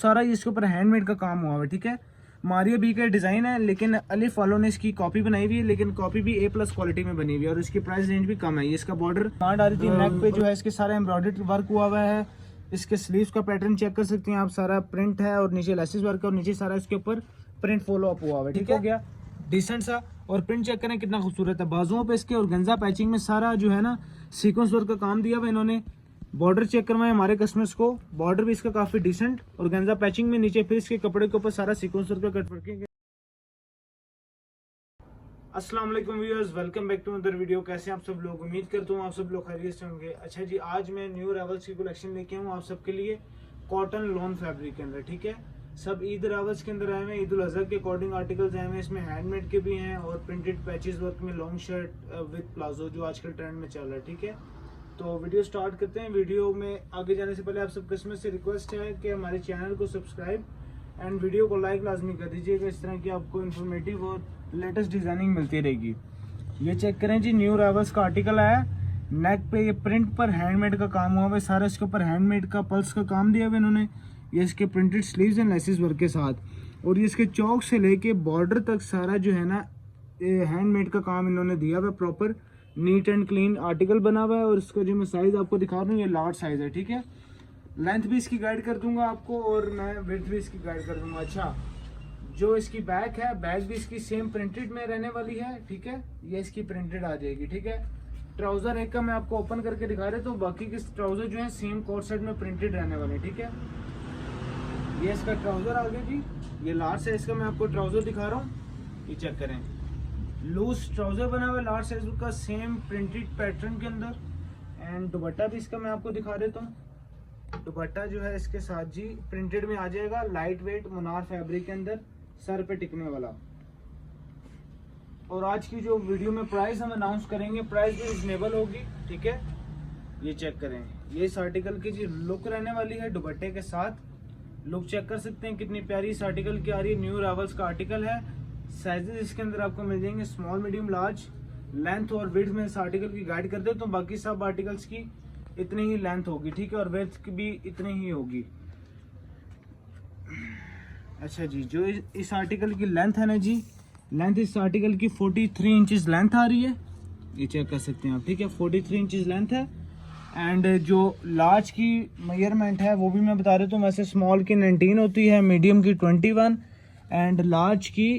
सारा इसके ऊपर हैंडमेड का काम हुआ है, ठीक है। मारियो बी का डिजाइन है, लेकिन अलिफ वालों ने इसकी कॉपी बनाई हुई है, लेकिन कॉपी भी A+ क्वालिटी में बनी हुई है और इसकी प्राइस रेंज भी कम है। ये इसका बॉर्डर डिमांड आ रही थी, नेक पे जो है इसके सारा एम्ब्रॉयडरी वर्क हुआ हुआ है। इसके स्लीव्स का पैटर्न चेक कर सकते हैं आप, सारा प्रिंट है और नीचे लेसिस वर्क है और नीचे सारा इसके ऊपर प्रिंट फॉलो अप हुआ हुआ है, ठीक हो गया डिसेंट सा। और प्रिंट चेक करें कितना खूबसूरत है, बाजुओं पे इसके ऑर्गेन्जा पैचिंग में सारा जो है ना सीक्वेंस वर्क का काम दिया हुआ इन्होंने। बॉर्डर चेक करवाएं हमारे कस्टमर्स को, बॉर्डर भी इसका काफी डिसेंट ऑर्गेन्जा पैचिंग में, नीचे फिर इसके कपड़े के ऊपर सारा सीक्वेंस वर्क का कट। अस्सलाम वालेकुम viewers, welcome back to other video. कैसे हैं आप सब लोग? उम्मीद करता हूँ आप सब लोग खैरियत से होंगे। अच्छा जी, आज मैं न्यू रावल्स की कलेक्शन लेके हूँ आप सबके लिए कॉटन लॉन फैब्रिक के अंदर, ठीक है। सब ईद रावल्स के अंदर आए हुए, ईद उल अजहा के अकॉर्डिंग आर्टिकल्स आए हुए। इसमें हैंडमेड के भी हैं और प्रिंटेड पैचेस वर्क में लॉन्ग शर्ट विद प्लाजो जो आजकल ट्रेंड में चल रहा है, ठीक है। तो वीडियो स्टार्ट करते हैं। वीडियो में आगे जाने से पहले आप सब कस्टमर से रिक्वेस्ट है कि हमारे चैनल को सब्सक्राइब एंड वीडियो को लाइक लाजमी कर दीजिएगा। इस तरह की आपको इन्फॉर्मेटिव और लेटेस्ट डिजाइनिंग मिलती रहेगी। ये चेक करें जी, न्यू रावल्स का आर्टिकल आया। नेक पे ये प्रिंट पर हैंडमेड का काम हुआ है, सारा इसके ऊपर हैंडमेड का पल्स का काम दिया हुआ इन्होंने। ये इसके printed sleeves and laces work के साथ, और ये इसके चौक से लेके बॉर्डर तक सारा जो है ना हैंडमेड का काम इन्होंने दिया हुआ है। Proper neat and clean article बना हुआ है। और इसका जो मैं साइज आपको दिखा रहा हूँ, ये लार्ज साइज है, ठीक है। लेंथ भी इसकी गाइड कर दूंगा आपको और मैं विड्थ भी इसकी गाइड कर दूंगा। अच्छा, जो इसकी बैक है, बैक भी इसकी सेम प्रिंटेड में रहने वाली है, ठीक है। ये इसकी प्रिंटेड आ जाएगी, ठीक है। ट्राउजर एक का मैं आपको ओपन करके दिखा रहा हूँ, तो बाकी के ट्राउजर जो है सेम कोट सेट में प्रिंटेड रहने वाले, ठीक है। ये इसका ट्राउजर आ गया जी, ये लार्ज साइज का मैं आपको ट्राउजर दिखा रहा हूँ। ये चेक करें, लूज ट्राउजर बना हुआ है लार्ज साइज का, सेम प्रिंटेड पैटर्न के अंदर। एंड दुपट्टा भी इसका मैं आपको दिखा देता हूँ। दुपट्टा जो है इसके साथ जी प्रिंटेड में आ जाएगा, लाइट वेट मुनार फैब्रिक के अंदर, सर पे टिकने वाला। और आज की जो वीडियो में प्राइस हम अनाउंस करेंगे, प्राइस भी रिजनेबल होगी, ठीक है। ये चेक करें, ये इस आर्टिकल की जी लुक रहने वाली है दुपट्टे के साथ। लुक चेक कर सकते हैं कितनी प्यारी इस आर्टिकल की आ रही है। न्यू रावल्स का आर्टिकल है। साइजेस इसके अंदर आपको मिल जाएंगे स्मॉल, मीडियम, लार्ज। लेंथ और विड्थ में इस आर्टिकल की गाइड कर दे तो बाकी सब आर्टिकल्स की इतनी ही लेंथ होगी, ठीक है, और विड्थ की भी इतनी ही होगी। अच्छा जी, जो इस आर्टिकल की लेंथ है ना जी, लेंथ इस आर्टिकल की 43 इंचेस लेंथ आ रही है। ये चेक कर सकते हैं आप, ठीक है, 43 इंचेस लेंथ है। एंड जो लार्ज की मेजरमेंट है वो भी मैं बता देता हूँ। वैसे स्मॉल की 19 होती है, मीडियम की 21 एंड लार्ज की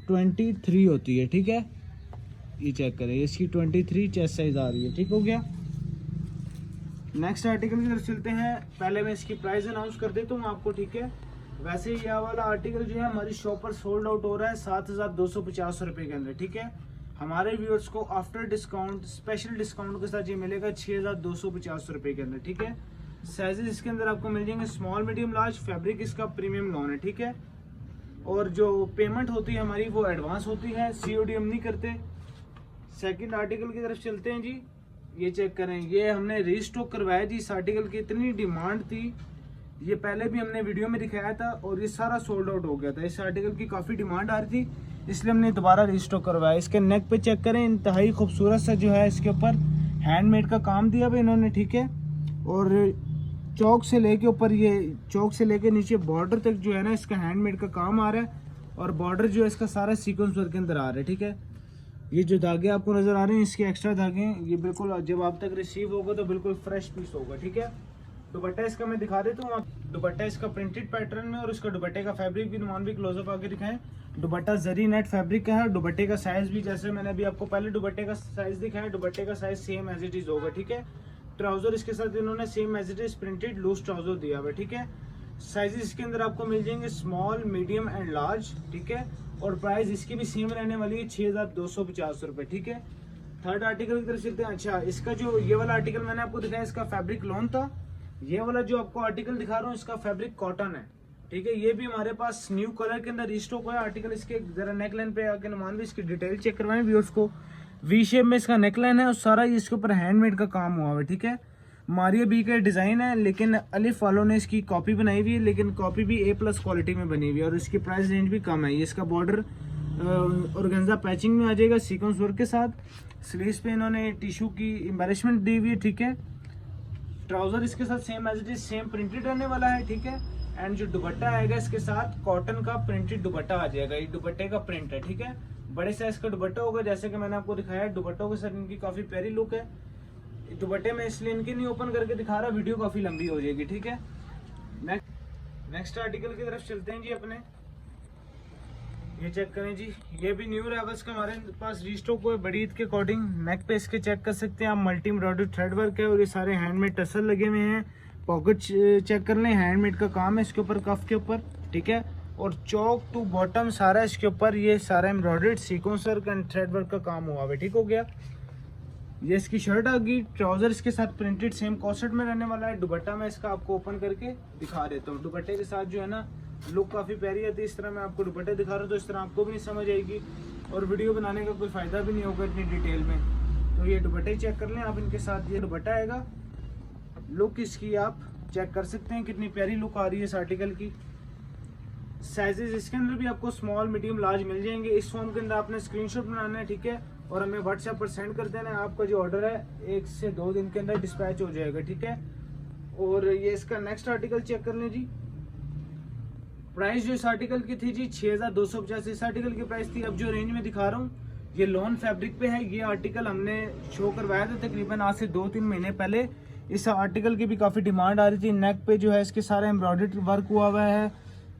23 होती है, ठीक है। ये चेक करें, इसकी 23 चेस्ट साइज आ रही है, ठीक हो गया। नेक्स्ट आर्टिकल की तरफ चलते हैं। पहले मैं इसकी प्राइस अनाउंस कर देता हूँ आपको, ठीक है। वैसे ये वाला आर्टिकल जो है हमारी शॉप पर सोल्ड आउट हो रहा है 7,250 रुपये के अंदर, ठीक है। हमारे व्यूअर्स को आफ्टर डिस्काउंट, स्पेशल डिस्काउंट के साथ ये मिलेगा 6,250 रुपये के अंदर, ठीक है। साइजेस इसके अंदर आपको मिल जाएंगे स्मॉल, मीडियम, लार्ज। फैब्रिक इसका प्रीमियम लॉन है, ठीक है। और जो पेमेंट होती है हमारी वो एडवांस होती है, COD हम नहीं करते। सेकंड आर्टिकल की तरफ चलते हैं जी। ये चेक करें, ये हमने रीस्टॉक करवाया जी। इस आर्टिकल की इतनी डिमांड थी, ये पहले भी हमने वीडियो में दिखाया था और ये सारा सोल्ड आउट हो गया था। इस आर्टिकल की काफ़ी डिमांड आ रही थी, इसलिए हमने दोबारा रीस्टॉक करवाया। इसके नेक पे चेक करें, इंतहाई खूबसूरत सा जो है इसके ऊपर हैंडमेड का काम दिया हुआ इन्होंने, ठीक है। और चौक से लेके ऊपर, ये चौक से लेके नीचे बॉर्डर तक जो है ना इसका हैंडमेड का काम आ रहा है। और बॉर्डर जो है इसका सारा सीक्वेंस वर्क के अंदर आ रहा है, ठीक है। ये जो धागे आपको नजर आ रहे हैं, इसके एक्स्ट्रा धागे हैं। ये बिल्कुल जब आप तक रिसीव होगा तो बिल्कुल फ्रेश पीस होगा, ठीक है। दुपट्टा इसका मैं दिखा देता हूँ। दुपट्टा इसका प्रिंटेड पैटर्न में, और इसका दुपट्टे का फैब्रिक भी नुमान भी क्लोजअप आके दिखाएं। दुपट्टा जरी नेट फैब्रिक का है। दुपट्टे का साइज भी, जैसे मैंने अभी आपको पहले दुपट्टे का साइज दिखाया, दुपट्टे का size same as it is होगा, ठीक है। ट्राउजर इसके साथ इन्होंने same as it is printed loose trouser दिया हुआ है, ठीक है। साइजेस इसके अंदर आपको मिल जाएंगे स्मॉल, मीडियम एंड लार्ज, ठीक है। और प्राइस इसकी भी सेम रहने वाली है 6,250 रुपये, ठीक है। थर्ड आर्टिकल की तरफ चलते हैं। अच्छा, इसका जो ये वाला आर्टिकल मैंने आपको दिखाया, इसका फैब्रिक लॉन था। ये वाला जो आपको आर्टिकल दिखा रहा हूँ, इसका फैब्रिक कॉटन है, ठीक है। ये भी हमारे पास न्यू कलर के अंदर रिस्टॉक है आर्टिकल। इसके जरा नेकलाइन पे आके नुमान भी इसकी डिटेल चेक करवाएं व्यूअर्स को। वी शेप में इसका नेकलाइन है और सारा इसके ऊपर हैंडमेड का काम हुआ है, ठीक है। मारियो बी का डिजाइन है, लेकिन अलिफ वालों ने इसकी कॉपी बनाई हुई है, लेकिन कॉपी भी A+ क्वालिटी में बनी हुई है और इसकी प्राइस रेंज भी कम है। ये इसका बॉर्डर ऑर्गेन्जा पैचिंग में आ जाएगा सीक्वेंस वर्क के साथ। स्लीव्स पे इन्होंने टिश्यू की एम्बेलिशमेंट दी हुई है, ठीक है। ट्राउजर इसके साथ same as it is same printed रहने वाला है, ठीक है। एंड जो दुपट्टा आएगा इसके साथ कॉटन का प्रिंटेड दुपट्टा आ जाएगा। ये दुपट्टे का प्रिंट है, ठीक है। बड़े साइज का दुपट्टा होगा, जैसे कि मैंने आपको दिखाया। दुपट्टों के साथ इनकी काफी प्यारी लुक है। दुपट्टे में इसलिए इनकी नहीं ओपन करके दिखा रहा, वीडियो काफी लंबी हो जाएगी, ठीक है। नेक्स्ट आर्टिकल की तरफ चलते हैं जी अपने। ये चेक करें जी, ये भी न्यू अराइवल्स का हमारे पास रीस्टॉक हुआ है बड़ी ईद के अकॉर्डिंग। नेक पे इसके चेक कर सकते हैं आप, मल्टी एम्ब्रॉयडरी थ्रेड वर्क है और ये सारे हैंडमेड टसल लगे हुए हैं। पॉकेट चेक कर लें, हैंडमेड का काम है इसके ऊपर, कफ के ऊपर, ठीक है। और चौक टू बॉटम सारा इसके ऊपर ये सारा embroidered sequence work and thread work का काम हुआ है, ठीक हो गया। ये इसकी शर्ट आ गई, ट्राउजर इसके साथ प्रिंटेड सेम कॉसेट में रहने वाला है। दुपट्टा मैं इसका आपको ओपन करके दिखा देता हूँ। दुपट्टे के साथ जो है ना लुक काफी प्यारी आती है। इस तरह मैं आपको दुपट्टे दिखा रहा हूँ तो इस तरह आपको भी नहीं समझ आएगी और वीडियो बनाने का कोई फायदा भी नहीं होगा इतनी डिटेल में। तो ये दुपट्टे चेक कर लें आप, इनके साथ ये दुपट्टा आएगा। लुक इसकी आप चेक कर सकते हैं, कितनी प्यारी लुक आ रही है इस आर्टिकल की। साइजेस इसके अंदर भी आपको स्मॉल, मीडियम, लार्ज मिल जाएंगे। इस फॉर्म के अंदर आपने स्क्रीनशॉट बनाना है, ठीक है, और हमें व्हाट्सएप पर सेंड कर देना है। आपका जो ऑर्डर है 1 से 2 दिन के अंदर डिस्पैच हो जाएगा, ठीक है। और ये इसका नेक्स्ट आर्टिकल चेक कर लें जी। प्राइस जो इस आर्टिकल की थी जी 6250 इस आर्टिकल की प्राइस थी। अब जो रेंज में दिखा रहा हूँ ये लॉन फैब्रिक पे है। ये आर्टिकल हमने शो करवाया था तकरीबन आज से 2-3 महीने पहले। इस आर्टिकल की भी काफ़ी डिमांड आ रही थी। नेक पे जो है इसके सारा एम्ब्रॉयडरी वर्क हुआ हुआ है।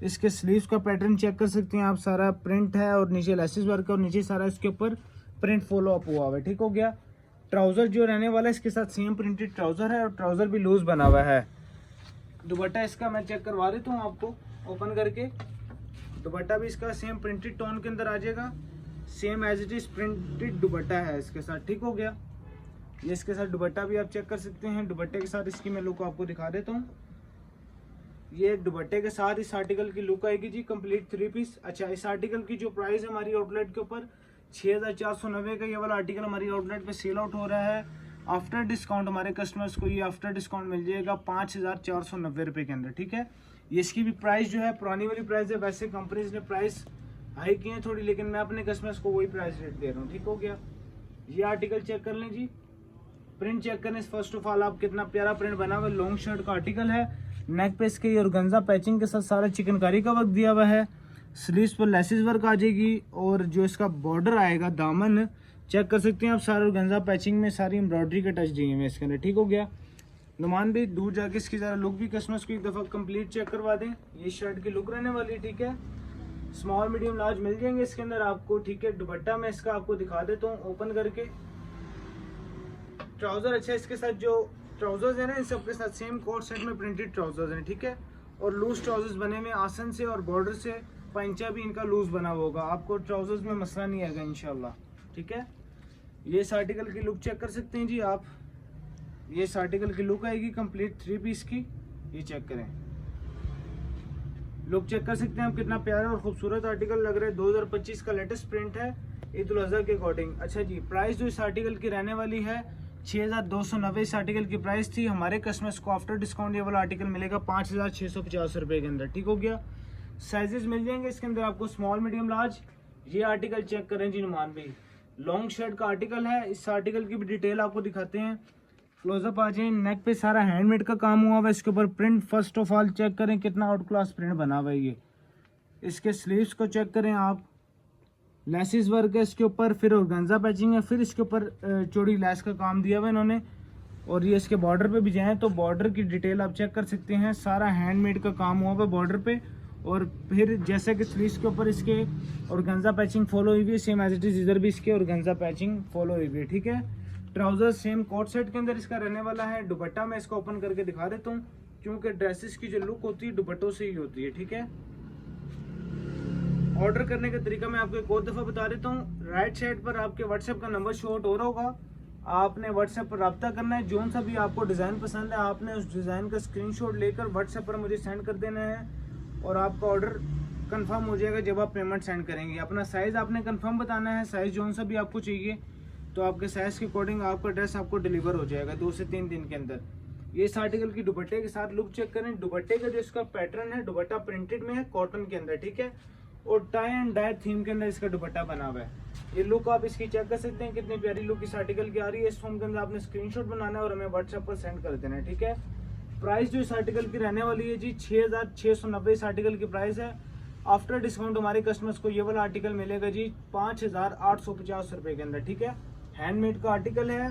इसके स्लीव्स का पैटर्न चेक कर सकते हैं आप, सारा प्रिंट है और नीचे लेसिस वर्क है और नीचे सारा इसके ऊपर प्रिंट फॉलो अप हुआ हुआ है, ठीक हो गया। ट्राउजर जो रहने वाला है इसके साथ सेम प्रिंटेड ट्राउजर है और ट्राउजर भी लूज बना हुआ है। दुपट्टा इसका मैं चेक करवा देता हूँ आपको ओपन करके। दुपट्टा भी इसका सेम प्रिंटेड टोन के अंदर आ जाएगा, same as it is printed दुपट्टा है इसके साथ, ठीक हो गया। ये इसके साथ दुपट्टा भी आप चेक कर सकते हैं। दुपट्टे के साथ इसकी मैं लुक आपको दिखा देता हूँ। ये दुपट्टे के साथ इस आर्टिकल की लुक आएगी जी, कंप्लीट 3 पीस। अच्छा, इस आर्टिकल की जो प्राइस है हमारी आउटलेट के ऊपर 6490 का ये वाला आर्टिकल हमारी आउटलेट पे सेल आउट हो रहा है। आफ्टर डिस्काउंट हमारे कस्टमर्स को ये आफ्टर डिस्काउंट मिल जाएगा 5490 रुपये के अंदर, ठीक है। ये इसकी भी प्राइस जो है पुरानी वाली प्राइस है। वैसे कंपनीज ने प्राइस हाई की है थोड़ी, लेकिन मैं अपने कस्टमर्स को वही प्राइस रेट दे रहा हूँ, ठीक हो गया। ये आर्टिकल चेक कर लें जी, प्रिंट चेक करने से फर्स्ट ऑफ ऑल आप कितना प्यारा प्रिंट बना हुआ है। लॉन्ग शर्ट का आर्टिकल है, नेक पे इसके ऑर्गेन्जा पैचिंग के साथ सारा चिकनकारी का वर्क दिया हुआ है। स्लीव्स पर लेसिस वर्क आ जाएगी और जो इसका बॉर्डर आएगा, दामन चेक कर सकते हैं आप, सारा ऑर्गेन्जा पैचिंग में सारी एम्ब्रॉयडरी का टच दिए हुए इसके अंदर, ठीक हो गया। नुमान भी दूर जाके इसकी ज़रा लुक भी कस्टमर्स को एक दफ़ा कंप्लीट चेक करवा दें। ये शर्ट की लुक रहने वाली, ठीक है। स्मॉल, मीडियम, लार्ज मिल जाएंगे इसके अंदर आपको, ठीक है। दुपट्टा मैं इसका आपको दिखा देता हूँ ओपन करके। ट्राउजर अच्छा, इसके साथ जो ट्राउजर्स है ना इन सबके साथ सेम कोट सेट में प्रिंटेड ट्राउजर्स हैं, ठीक है। और लूज ट्राउजर्स बने हुए आसन से और बॉर्डर से पंचा भी इनका लूज बना हुआ होगा। आपको ट्राउजर्स में मसला नहीं आएगा इंशाल्लाह, ठीक है। ये इस आर्टिकल की लुक चेक कर सकते हैं जी आप। ये इस आर्टिकल की लुक आएगी कंप्लीट 3 पीस की। ये चेक करें, लुक चेक कर सकते हैं आप, कितना प्यारा और खूबसूरत आर्टिकल लग रहा है। 2025 का लेटेस्ट प्रिंट है ईद उल अज़हा के अकॉर्डिंग। अच्छा जी, प्राइस जो इस आर्टिकल की रहने वाली है 6290 इस आर्टिकल की प्राइस थी। हमारे कस्टमर्स को आफ्टर डिस्काउंट ये वाला आर्टिकल मिलेगा 5650 रुपये के अंदर, ठीक हो गया। साइजेस मिल जाएंगे इसके अंदर आपको स्मॉल, मीडियम, लार्ज। ये आर्टिकल चेक करें जी नुमान भाई, लॉन्ग शर्ट का आर्टिकल है। इस आर्टिकल की भी डिटेल आपको दिखाते हैं, क्लोजअप आ जाए। नेक पे सारा हैंडमेड का काम हुआ हुआ है, इसके ऊपर print first of all check करें कितना आउट क्लास प्रिंट बना हुआ है। ये इसके स्लीव्स को चेक करें आप, लेसिस वर्क है इसके ऊपर, फिर ऑर्गेन्जा पैचिंग है, फिर इसके ऊपर चौड़ी लेस का काम दिया हुआ है इन्होंने। और ये इसके बॉर्डर पे भी जाएं तो बॉर्डर की डिटेल आप चेक कर सकते हैं, सारा हैंडमेड का काम हुआ हुआ है बॉर्डर पे। और फिर जैसे कि स्लीव्स के ऊपर इसके ऑर्गेन्जा पैचिंग फॉलो हुई हुई है, सेम एज इट इज इधर भी इसके ऑर्गेन्जा पैचिंग फॉलो हुई हुई है, ठीक है। ट्राउजर सेम कोट सेट के अंदर इसका रहने वाला है। दुपट्टा मैं इसको ओपन करके दिखा देता हूँ, क्योंकि ड्रेसेस की जो लुक होती है दुपट्टों से ही होती है, ठीक है। ऑर्डर करने का तरीका मैं आपको एक और दफ़ा बता देता हूँ। राइट साइड पर आपके व्हाट्सएप का नंबर शो आउट हो रहा होगा, आपने व्हाट्सएप पर रब्ता करना है। जो सा भी आपको डिज़ाइन पसंद है आपने उस डिज़ाइन का स्क्रीनशॉट लेकर व्हाट्सएप पर मुझे सेंड कर देना है और आपका ऑर्डर कंफर्म हो जाएगा जब आप पेमेंट सेंड करेंगे। अपना साइज़ आपने कंफर्म बताना है, साइज़ जो सा भी आपको चाहिए, तो आपके साइज़ के अकॉर्डिंग आपका ड्रेस आपको डिलीवर हो जाएगा 2 से 3 दिन के अंदर। ये इस आर्टिकल की दुपट्टे के साथ लुक चेक करें। दुपट्टे का जो इसका पैटर्न है, दुपट्टा प्रिंटेड में है कॉटन के अंदर, ठीक है। और टाई एंड डाई थीम के अंदर इसका दुपट्टा बना हुआ है। ये लुक आप इसकी चेक कर सकते हैं, कितनी प्यारी लुक इस आर्टिकल की आ रही है। इस फॉर्म के अंदर आपने स्क्रीनशॉट बनाना है और हमें व्हाट्सएप पर सेंड कर देना है, ठीक है। प्राइस जो इस आर्टिकल की रहने वाली है जी 6,690 इस आर्टिकल की प्राइस है। आफ्टर डिस्काउंट हमारे कस्टमर्स को ये वाला आर्टिकल मिलेगा जी 5,850 रुपये के अंदर, ठीक है। हैंडमेड का आर्टिकल है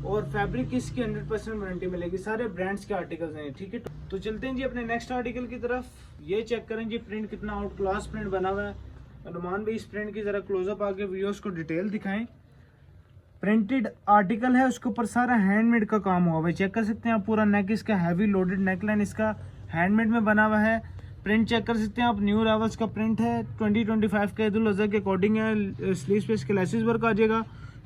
और फैब्रिक की इसकी 100% वारंटी मिलेगी, सारे ब्रांड्स के आर्टिकल्स हैं, ठीक है। तो चलते हैं जी अपने नेक्स्ट आर्टिकल की तरफ। ये चेक करें जी, प्रिंट कितना आउट क्लास प्रिंट बना हुआ है। अनुमान भी इस प्रिंट की जरा क्लोजअप आके व्यूअर्स को डिटेल दिखाएं। प्रिंटेड आर्टिकल है, उसके ऊपर सारा हैंडमेड का काम हुआ है, चेक कर सकते हैं आप। पूरा नेक इसका हैवी लोडेड नेकलाइन इसका हैंडमेड में बना हुआ है। प्रिंट चेक कर सकते हैं आप, न्यू अराइवल्स का प्रिंट है। 2025 के ईद उल अज़हा के अकॉर्डिंग है। स्लीव्स पे इसके लेसेस वर्क आ जाएगा।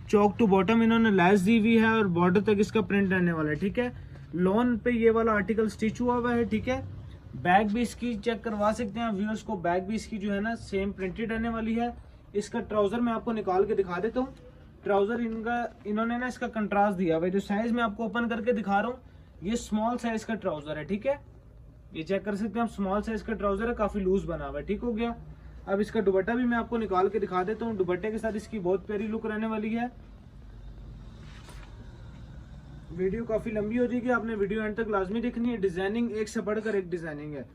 चौक टू बॉटम इन्होंने लेस दी हुई है और बॉर्डर तक इसका प्रिंट रहने वाला है, ठीक है। लॉन पे ये वाला आर्टिकल स्टिच हुआ हुआ है, ठीक है। बैग भी इसकी चेक करवा सकते हैं व्यूअर्स को, बैग भी इसकी जो है ना सेम प्रिंटेड रहने वाली है। इसका ट्राउजर मैं आपको निकाल के दिखा देता हूँ। ट्राउजर इन्होंने ना इसका कंट्रास्ट दिया हुआ है। जो साइज मैं आपको ओपन करके दिखा रहा हूँ, ये स्मॉल साइज का ट्राउजर है, ठीक है। ये चेक कर सकते हैं आप, स्मॉल साइज का ट्राउजर है, काफी लूज बना हुआ है, ठीक हो गया। अब इसका दुपट्टा भी मैं आपको निकाल के दिखा देता हूँ। दुपट्टे के साथ इसकी बहुत प्यारी लुक रहने वाली है। वीडियो काफी लंबी हो जाएगी, आपने वीडियो एंड तक लाजमी देखनी है। डिजाइनिंग एक से बढ़कर एक डिजाइनिंग है।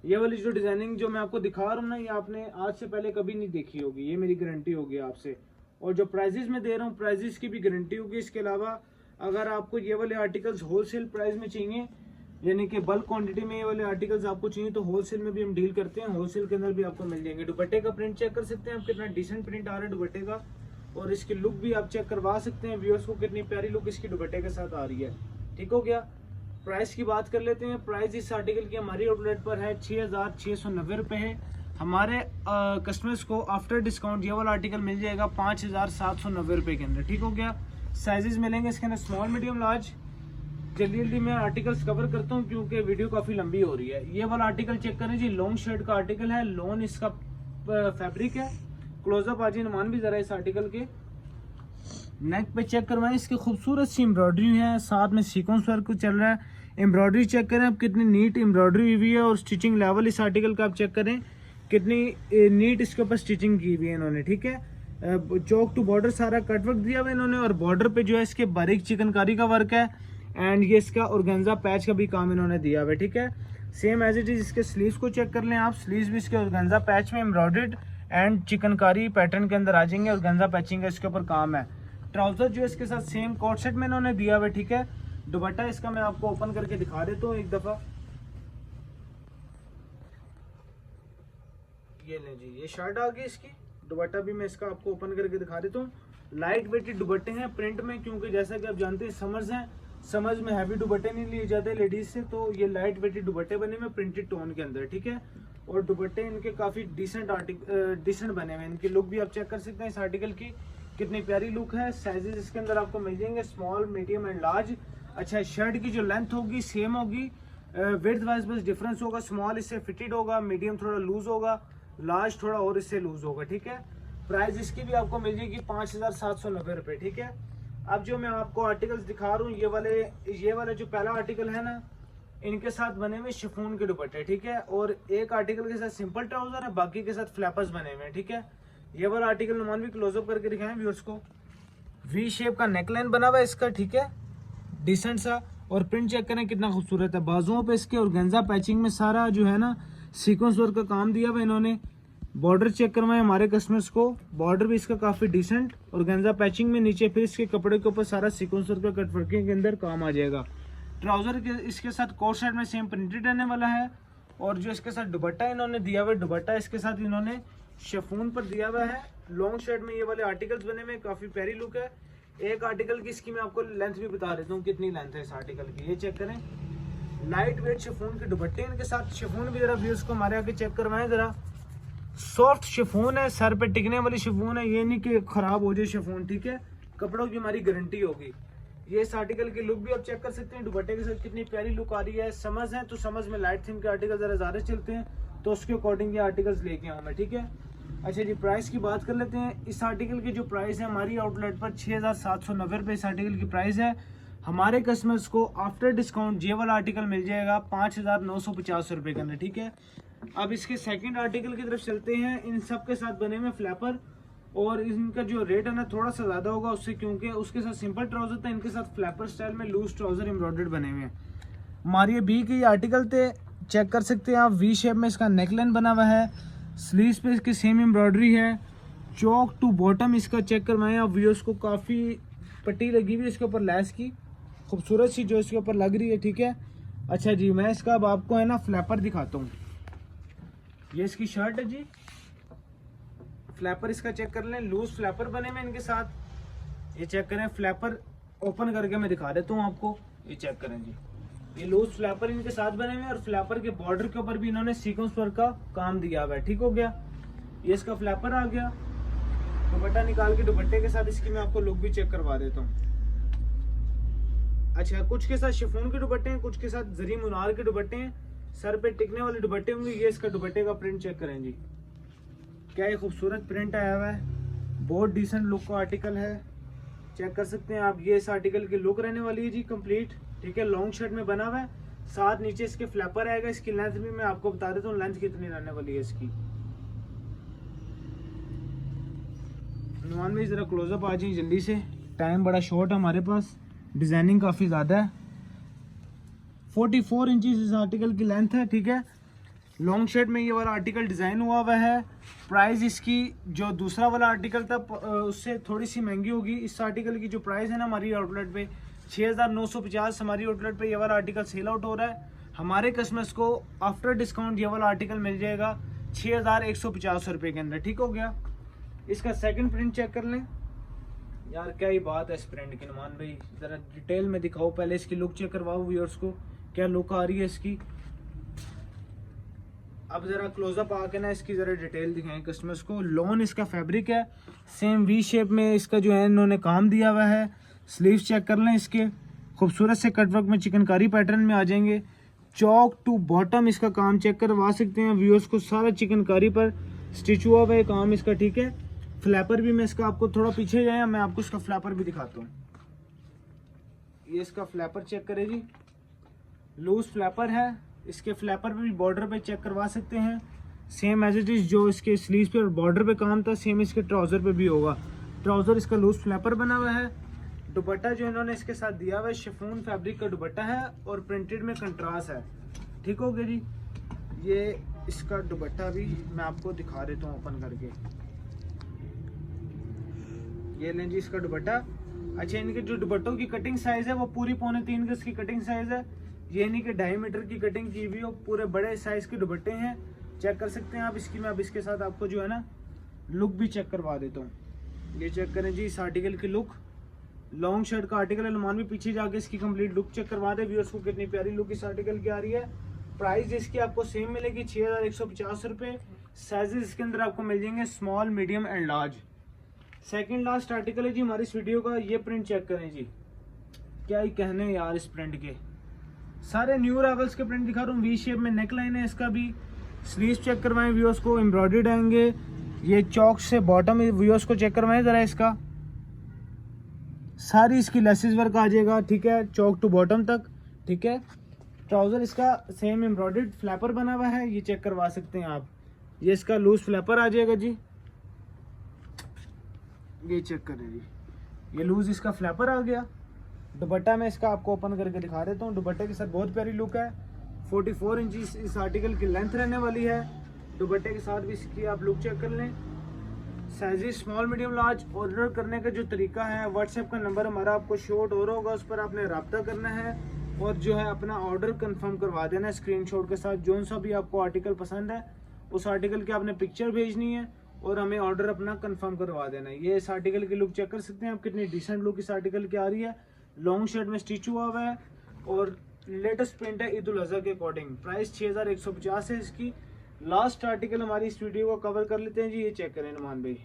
ये वाली जो डिजाइनिंग जो मैं आपको दिखा रहा हूँ ना, ये आपने आज से पहले कभी नहीं देखी होगी, ये मेरी गारंटी होगी आपसे। और जो प्राइजेस में दे रहा हूँ, प्राइजेस की भी गारंटी होगी। इसके अलावा अगर आपको ये वाले आर्टिकल्स होलसेल प्राइस में चाहिए, यानी कि बल्क क्वांटिटी में ये वाले आर्टिकल्स आपको चाहिए, तो होलसेल में भी हम डील करते हैं। होलसेल के अंदर भी आपको मिल जाएंगे। दुपट्टे का प्रिंट चेक कर सकते हैं आप, कितना डिसेंट प्रिंट आ रहा है दुपट्टे का। और इसकी लुक भी आप चेक करवा सकते हैं व्यूअर्स को, कितनी प्यारी लुक इसकी दुपट्टे के साथ आ रही है, ठीक हो गया। प्राइस की बात कर लेते हैं। प्राइस इस आर्टिकल की हमारी आउटलेट पर है 6,690 रुपये है। हमारे कस्टमर्स को आफ्टर डिस्काउंट ये वाला आर्टिकल मिल जाएगा 5,790 रुपये के अंदर, ठीक हो गया। साइजेस मिलेंगे इसके अंदर स्मॉल, मीडियम, लार्ज। जल्दी जल्दी मैं आर्टिकल्स कवर करता हूँ क्योंकि वीडियो काफी लंबी हो रही है। ये वाला आर्टिकल चेक करें जी, लॉन्ग शर्ट का आर्टिकल है। लॉन इसका फैब्रिक है। क्लोजअप आज नुमान भी जरा इस आर्टिकल के नेक पे चेक करवाएं। इसकी खूबसूरत सी एम्ब्रॉयडरी है, साथ में सीक्वेंस वर्क चल रहा है। एम्ब्रॉयडरी चेक करें आप, कितनी नीट एम्ब्रॉयडरी हुई है। और स्टिचिंग लेवल इस आर्टिकल का आप चेक करें, कितनी नीट इसके ऊपर स्टिचिंग की हुई है इन्होंने, ठीक है। चौक टू बॉर्डर सारा कट वर्क दिया हुआ है इन्होंने। और बॉर्डर पे जो है इसके बारीक चिकनकारी का वर्क है। एंड ये इसका ऑर्गेन्जा पैच का भी काम इन्होंने दिया हुआ है, ठीक है। सेम एज इट इज इसके स्लीव्स को चेक कर लें आप। स्लीव्स भी इसके ऑर्गेन्जा पैच में एम्ब्रॉयडर्ड एंड चिकनकारी पैटर्न के अंदर आ जाएंगे। ऑर्गेन्जा पैचिंग का इसके ऊपर काम है। ट्राउजर जो है इसके साथ सेम कोट सेट में इन्होंने दिया हुआ है, ठीक है। दुपट्टा इसका मैं आपको ओपन करके दिखा देता हूँ एक दफा। ये ले जी, ये शर्ट आ गई इसकी। दुपट्टा भी मैं इसका आपको ओपन करके दिखा देता हूँ। लाइट वेटेड दुपट्टे हैं प्रिंट में, क्योंकि जैसा कि आप जानते हैं समर्स हैं, समझ में हैवी दुपट्टे नहीं लिए जाते लेडीज से, तो ये लाइट वेटेड दुपट्टे बने हुए प्रिंटेड टोन के अंदर, ठीक है। और दुपट्टे इनके काफी डिसेंट बने हुए हैं। इनकी लुक भी आप चेक कर सकते हैं इस आर्टिकल की, कितनी प्यारी लुक है। साइजेस इसके अंदर आपको मिल जाएंगे स्मॉल, मीडियम एंड लार्ज। अच्छा, शर्ट की जो लेंथ होगी सेम होगी, विड्थ वाइज बस डिफरेंस होगा। स्मॉल इससे फिटेड होगा, मीडियम थोड़ा लूज होगा, लार्ज थोड़ा और इससे लूज होगा, ठीक है। प्राइस इसकी भी आपको मिल जाएगी 5,790 रुपये, ठीक है। अब जो मैं आपको आर्टिकल्स दिखा रहा हूँ, ये वाले जो पहला आर्टिकल है ना, इनके साथ बने हुए शिफॉन के दुपट्टे, ठीक है। और एक आर्टिकल के साथ सिंपल ट्राउजर है, बाकी के साथ फ्लैपर्स बने हुए हैं, ठीक है। ये वाला आर्टिकल नुमान भी क्लोजअप करके दिखाएं व्यूअर्स को। वी शेप का नेकलाइन बना हुआ है इसका, ठीक है, डिसेंट सा। और प्रिंट चेक करें कितना खूबसूरत है। बाजुओं पे इसके ऑर्गेन्जा पैचिंग में सारा जो है ना सीक्वेंस वर्क का काम दिया हुआ इन्होंने। बॉर्डर चेक करवाएं हमारे कस्टमर्स को, बॉर्डर भी इसका काफी डिसेंट ऑर्गेन्जा पैचिंग में। नीचे फिर इसके कपड़े के ऊपर सारा सीक्वेंस वर्क का कटवर्किंग के अंदर काम आ जाएगा। ट्राउजर के इसके साथ कोट सेट में सेम प्रिंटेड रहने वाला है। और जो इसके साथ दुपट्टा इन्होंने दिया हुआ है, दुपट्टा इसके साथ इन्होंने शिफॉन पर दिया हुआ है। लॉन्ग शर्ट में ये वाले आर्टिकल्स बने हुए, काफी प्यारी लुक है। एक आर्टिकल की इसकी मैं आपको लेंथ भी बता देता हूँ, कितनी लेंथ है इस आर्टिकल की, ये चेक करें। लाइट वेट शिफॉन के दुपट्टे इनके साथ। शिफॉन भी जरा व्यूअर्स को हमारे आके चेक करवाएं जरा। सॉफ्ट शिफॉन है, सर पे टिकने वाली शिफॉन है, ये नहीं कि खराब हो जाए शिफॉन, ठीक है। कपड़ों की हमारी गारंटी होगी। ये इस आर्टिकल की लुक भी आप चेक कर सकते हैं। दुपट्टे के साथ कितनी प्यारी लुक आ रही है। समझ है तो समझ में लाइट थीम के आर्टिकल जरा ज्यादा चलते हैं, तो उसके अकॉर्डिंग ये आर्टिकल्स लेके आऊँ मैं, ठीक है। अच्छा जी, प्राइस की बात कर लेते हैं। इस आर्टिकल की जो प्राइस है हमारी आउटलेट पर 6,790 रुपये इस आर्टिकल की प्राइस है। हमारे कस्टमर्स को आफ्टर डिस्काउंट ये वाला आर्टिकल मिल जाएगा 5,950 रुपये के अंदर, ठीक है। अब इसके सेकंड आर्टिकल की तरफ चलते हैं। इन सब के साथ बने हुए फ्लैपर, और इनका जो रेट है ना थोड़ा सा ज़्यादा होगा उससे, क्योंकि उसके साथ सिंपल ट्राउजर था, इनके साथ फ्लैपर स्टाइल में लूज ट्राउजर एम्ब्रॉयडर्ड बने हुए हैं। हमारी बी के आर्टिकल थे, चेक कर सकते हैं आप। वी शेप में इसका नेकलाइन बना हुआ है, स्लीव्स पे इसकी सेम एम्ब्रॉयडरी है, चौक टू बॉटम इसका चेक करवाएं आप व्यूअर्स को। काफ़ी पट्टी लगी हुई है इसके ऊपर लैस की, खूबसूरत सी जो इसके ऊपर लग रही है, ठीक है। अच्छा जी, मैं इसका अब आपको है ना फ्लैपर दिखाता हूँ। ये इसकी शर्ट है जी, फ्लैपर इसका चेक कर लें, लूज फ्लैपर बने हुए इनके साथ। ये चेक करें, फ्लैपर ओपन करके मैं दिखा देता हूँ आपको। ये चेक करें जी, ये लूज फ्लैपर इनके साथ बने हुए हैं और फ्लैपर के बॉर्डर के ऊपर भी इन्होंने सीक्वेंस वर्क का काम दिया हुआ है, ठीक हो गया। ये इसका फ्लैपर आ गया। दुपट्टा निकाल के दुपट्टे के साथ इसकी मैं आपको लुक भी चेक करवा देता हूँ। अच्छा, कुछ के साथ शिफॉन के दुपट्टे हैं, कुछ के साथ जरी मुनार के दुपट्टे हैं, सर पे टिकने वाले दुपट्टे होंगे। ये इसका दुपट्टे का प्रिंट चेक करें जी, क्या ये खूबसूरत प्रिंट आया हुआ है, बहुत डिसेंट लुक का आर्टिकल है, चेक कर सकते हैं आप। ये इस आर्टिकल की लुक रहने वाली है जी कंप्लीट, ठीक है। लॉन्ग शर्ट में बना हुआ है, साथ नीचे इसके फ्लैपर आएगा। इसकी लेंथ भी मैं आपको बता देता हूँ, लेंथ कितनी रहने वाली है इसकी। नुमान भाई जरा क्लोजअप आ जाइए जल्दी से, टाइम बड़ा शॉर्ट है हमारे पास, डिजाइनिंग काफ़ी ज़्यादा है। 44 इंचज इस आर्टिकल की लेंथ है, ठीक है। लॉन्ग शर्ट में ये वाला आर्टिकल डिज़ाइन हुआ है। प्राइस इसकी जो दूसरा वाला आर्टिकल था उससे थोड़ी सी महंगी होगी। इस आर्टिकल की जो प्राइस है ना हमारी आउटलेट पे 6950, हमारी आउटलेट पे ये वाला आर्टिकल सेल आउट हो रहा है। हमारे कस्टमर्स को आफ्टर डिस्काउंट ये वाला आर्टिकल मिल जाएगा 6150 रुपये के अंदर, ठीक हो गया। इसका सेकंड प्रिंट चेक कर लें यार, क्या ही बात है इस प्रिंट की। नुमान भाई ज़रा डिटेल में दिखाओ, पहले इसकी लुक चेक करवाओ व्यूअर्स को, क्या लुक आ रही है इसकी। अब ज़रा क्लोजअप आके ना इसकी ज़रा डिटेल दिखाएं कस्टमर्स को। लॉन इसका फैब्रिक है, सेम वी शेप में इसका जो है इन्होंने काम दिया हुआ है। स्लीव्स चेक कर लें इसके, खूबसूरत से कटवर्क में चिकनकारी पैटर्न में आ जाएंगे। चौक टू बॉटम इसका काम चेक करवा सकते हैं व्यूअर्स को, सारा चिकनकारी पर स्टिच हुआ हुआ है काम इसका, ठीक है। फ्लैपर भी मैं इसका आपको थोड़ा पीछे जाए, मैं आपको इसका फ्लैपर भी दिखाता हूँ। ये इसका फ्लैपर चेक करें जी, लूज फ्लैपर है। इसके फ्लैपर पे भी बॉर्डर पे चेक करवा सकते हैं, सेम एज इट इज जो इसके स्लीव्स पे और बॉर्डर पे काम था सेम इसके ट्राउजर पे भी होगा। ट्राउजर इसका लूज फ्लैपर बना हुआ है। दुपट्टा जो इन्होंने इसके साथ दिया हुआ है शिफॉन फैब्रिक का दुपट्टा है और प्रिंटेड में कंट्रास्ट है, ठीक हो गया जी। ये इसका दुपट्टा भी मैं आपको दिखा देता हूँ ओपन करके। ये लें जी इसका दुपट्टा। अच्छा, इनके जो दुपट्टों की कटिंग साइज है वो पूरी 3.25 गज की कटिंग साइज है। ये नहीं कि 2.5 मीटर की कटिंग की हुई हो, पूरे बड़े साइज के दुपट्टे हैं, चेक कर सकते हैं आप इसकी। मैं अब इसके साथ आपको जो है ना लुक भी चेक करवा देता हूँ। ये चेक करें जी इस आर्टिकल की लुक, लॉन्ग शर्ट का आर्टिकल है। नुमान भी पीछे जाके इसकी कंप्लीट लुक चेक करवा दे व्यूअर्स को, कितनी प्यारी लुक इस आर्टिकल की आ रही है। प्राइस इसकी आपको सेम मिलेगी 6150 रुपये। साइजेस इसके अंदर आपको मिल जाएंगे small, medium and large. Second last article है जी हमारी इस वीडियो का। ये प्रिंट चेक करें जी, क्या ही कहने यार इस प्रिंट के, सारे न्यू अराइवल्स के प्रिंट दिखा रहा हूँ। वी शेप में नेक लाइन है इसका भी, स्लीव्स चेक करवाएं व्यूअर्स को, एम्ब्रॉयडर्ड आएंगे। ये चौक से बॉटम व्यूअर्स को चेक करवाएं जरा इसका, सारी इसकी लेसेस वर्क आ जाएगा, ठीक है, चौक टू बॉटम तक, ठीक है। ट्राउजर इसका सेम एम्ब्रॉयडर्ड फ्लैपर बना हुआ है, ये चेक करवा सकते हैं आप। ये इसका लूज फ्लैपर आ जाएगा जी, ये चेक करें जी, ये लूज इसका फ्लैपर आ गया। दुपट्टा मैं इसका आपको ओपन करके दिखा देता हूँ। दुपट्टे के साथ बहुत प्यारी लुक है। 44 इंच इस आर्टिकल की लेंथ रहने वाली है। दुपट्टे के साथ भी इसकी आप लुक चेक कर लें। Sizes small, medium, large. Order करने का जो तरीका है, व्हाट्सएप का नंबर हमारा आपको शो हो रहा होगा, उस पर आपने रब्ता करना है और जो है अपना ऑर्डर कंफर्म करवा देना है स्क्रीनशॉट के साथ। जो सा भी आपको आर्टिकल पसंद है उस आर्टिकल की आपने पिक्चर भेजनी है और हमें ऑर्डर अपना कंफर्म करवा देना है। ये इस आर्टिकल की लुक चेक कर सकते हैं आप, कितनी डिसेंट लुक इस आर्टिकल की आ रही है। लॉन्ग शर्ट में स्टिच हुआ हुआ है और लेटेस्ट प्रिंट है ईद उल अज़हा के अकॉर्डिंग। प्राइस 6150 है इसकी। लास्ट आर्टिकल हमारी इस वीडियो को कवर कर लेते हैं जी। ये चेक करें नुमान भाई,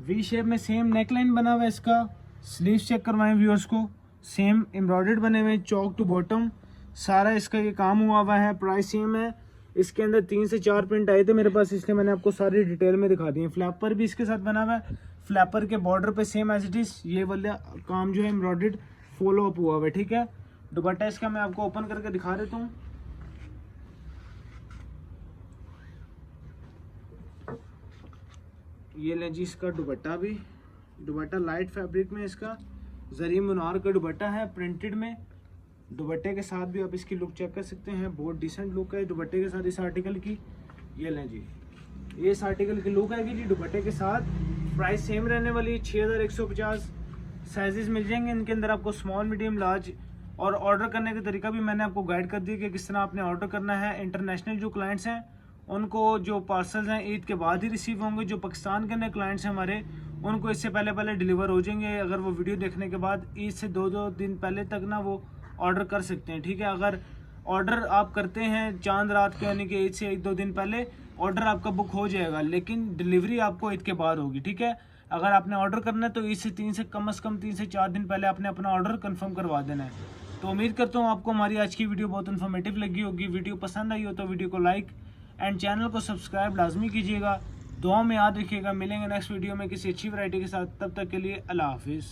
वी शेप में सेम नेकलाइन बना हुआ है इसका। स्लीव्स चेक करवाएं व्यूअर्स को, सेम एम्ब्रॉयडर्ड बने हुए, चौक टू बॉटम सारा इसका ये काम हुआ हुआ है। प्राइस सेम है। इसके अंदर 3 से 4 प्रिंट आए थे मेरे पास, इसलिए मैंने आपको सारी डिटेल में दिखा दी है। फ्लैपर भी इसके साथ बना हुआ है, फ्लैपर के बॉर्डर पे सेम एज इट इज ये वाला काम जो है एम्ब्रॉयडर्ड फॉलो अप हुआ हुआ है, ठीक है। दुपट्टा इसका मैं आपको ओपन करके दिखा देता हूँ। ये ले जी इसका दुपट्टा भी, दुपट्टा लाइट फैब्रिक में इसका जरी मुनार का दुपट्टा है प्रिंटेड में। दुपट्टे के साथ भी आप इसकी लुक चेक कर सकते हैं, बहुत डिसेंट लुक है दुपट्टे के साथ इस आर्टिकल की। ये लें जी, ये इस आर्टिकल की लुक आएगी जी दुपट्टे के साथ। प्राइस सेम रहने वाली है 6150। साइजेस मिल जाएंगे इनके अंदर आपको, स्मॉल, मीडियम, लार्ज। और ऑर्डर करने का तरीका भी मैंने आपको गाइड कर दिया कि किस तरह आपने ऑर्डर करना है। इंटरनेशनल जो क्लाइंट्स हैं उनको जो पार्सल्स हैं ईद के बाद ही रिसीव होंगे। जो पाकिस्तान के अंदर क्लाइंट्स हैं हमारे, उनको इससे पहले डिलीवर हो जाएंगे। अगर वो वीडियो देखने के बाद ईद से 2 दिन पहले तक ना वो ऑर्डर कर सकते हैं, ठीक है। अगर ऑर्डर आप करते हैं चांद रात के, यानी कि ईद से 1-2 दिन पहले ऑर्डर आपका बुक हो जाएगा, लेकिन डिलीवरी आपको ईद के बाद होगी, ठीक है। अगर आपने ऑर्डर करना है तो ईद से 3 से 4 दिन पहले आपने अपना ऑर्डर कंफर्म करवा देना है। तो उम्मीद करता हूँ आपको हमारी आज की वीडियो बहुत इन्फॉर्मेटिव लगी होगी। वीडियो पसंद आई हो तो वीडियो को लाइक एंड चैनल को सब्सक्राइब लाजमी कीजिएगा। दुआ में याद रखिएगा। मिलेंगे नेक्स्ट वीडियो में किसी अच्छी वैरायटी के साथ, तब तक के लिए अल्लाह हाफिज़।